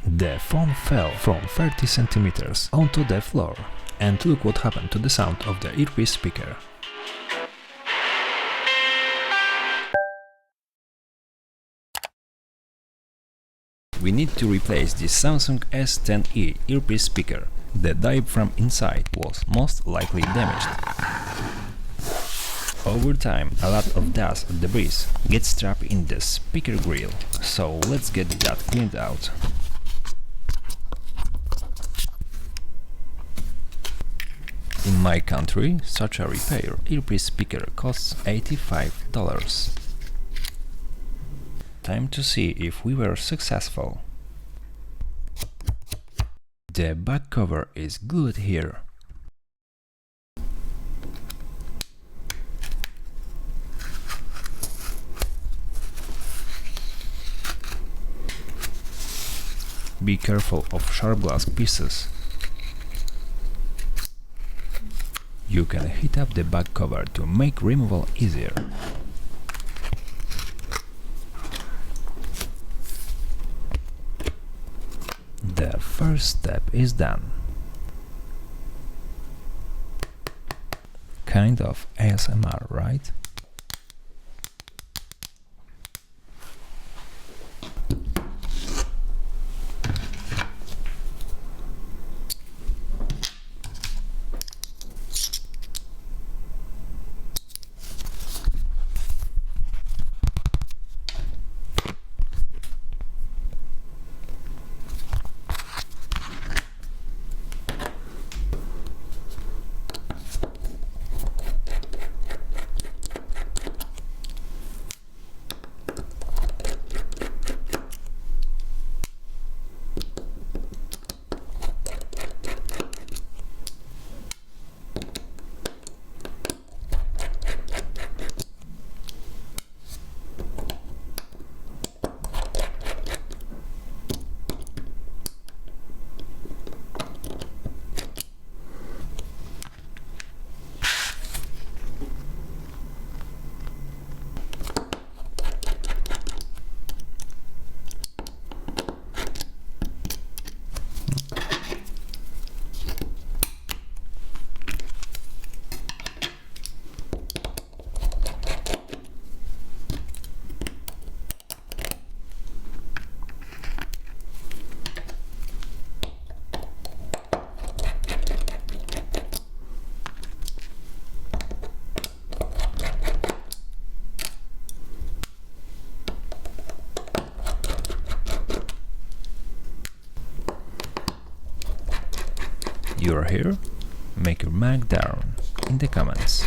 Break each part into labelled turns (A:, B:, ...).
A: The phone fell from 30 centimeters onto the floor. And look what happened to the sound of the earpiece speaker. We need to replace this Samsung S10e earpiece speaker. The diaphragm inside was most likely damaged. Over time, a lot of dust and debris gets trapped in the speaker grill, so let's get that cleaned out. In my country, such a repair earpiece speaker costs $85. Time to see if we were successful. The back cover is glued here. Be careful of sharp glass pieces. You can heat up the back cover to make removal easier. The first step is done. Kind of ASMR, right? You're here? Make your mark down in the comments.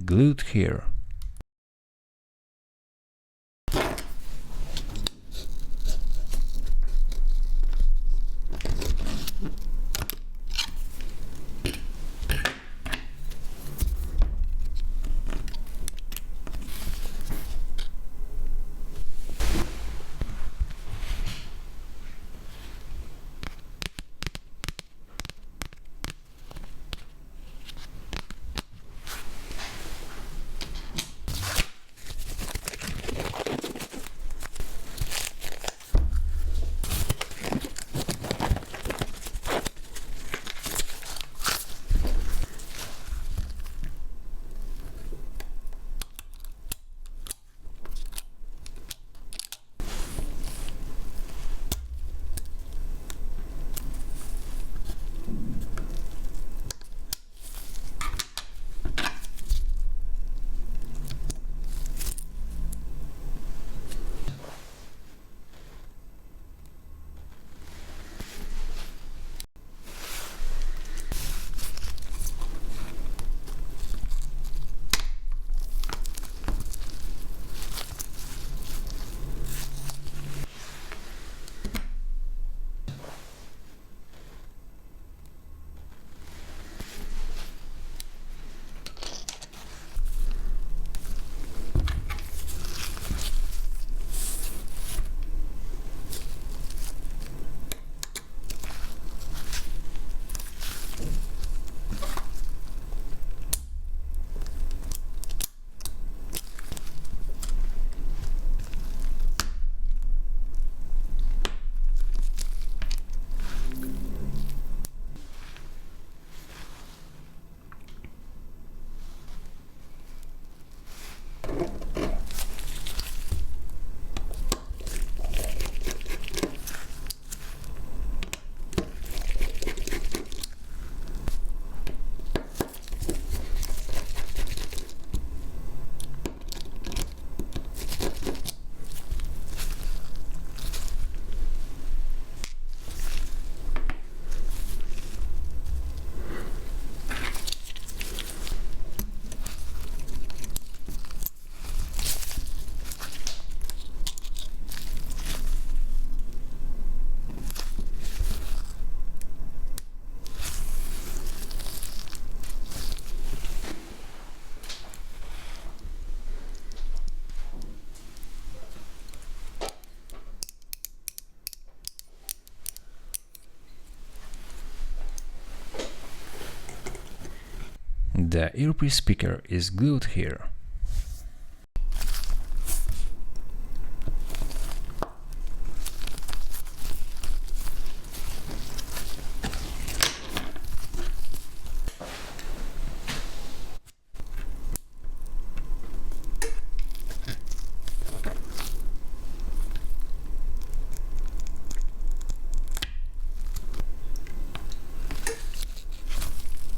A: Glued here. The earpiece speaker is glued here.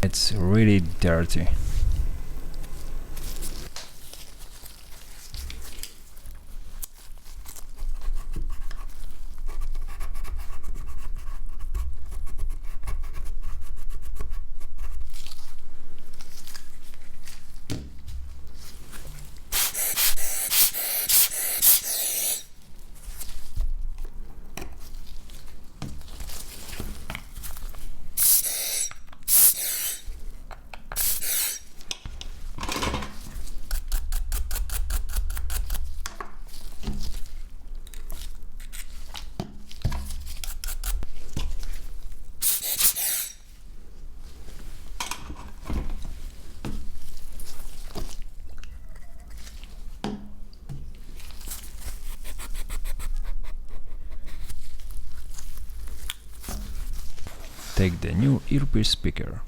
A: It's really dirty. Take the new earpiece speaker.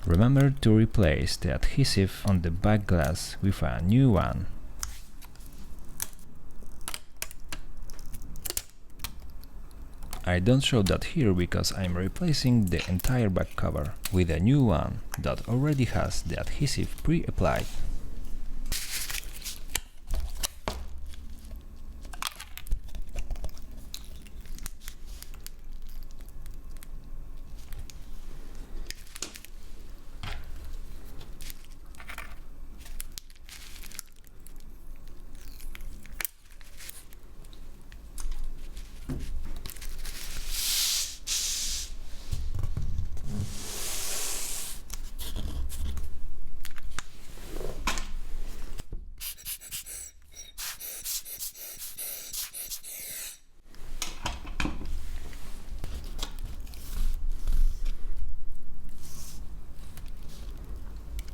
A: Remember to replace the adhesive on the back glass with a new one. I don't show that here because I'm replacing the entire back cover with a new one that already has the adhesive pre-applied.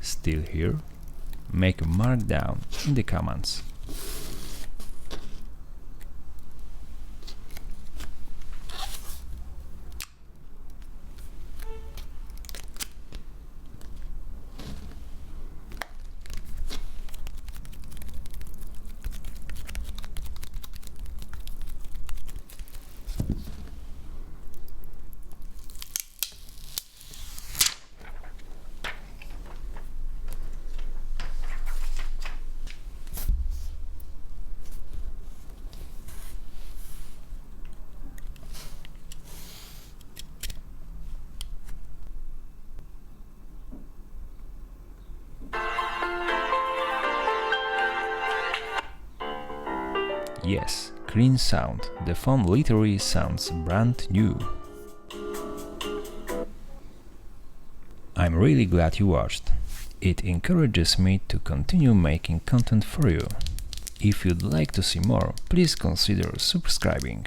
A: Still here? Make a mark down in the comments. Yes, clean sound. The phone literally sounds brand new. I'm really glad you watched. It encourages me to continue making content for you. If you'd like to see more, please consider subscribing.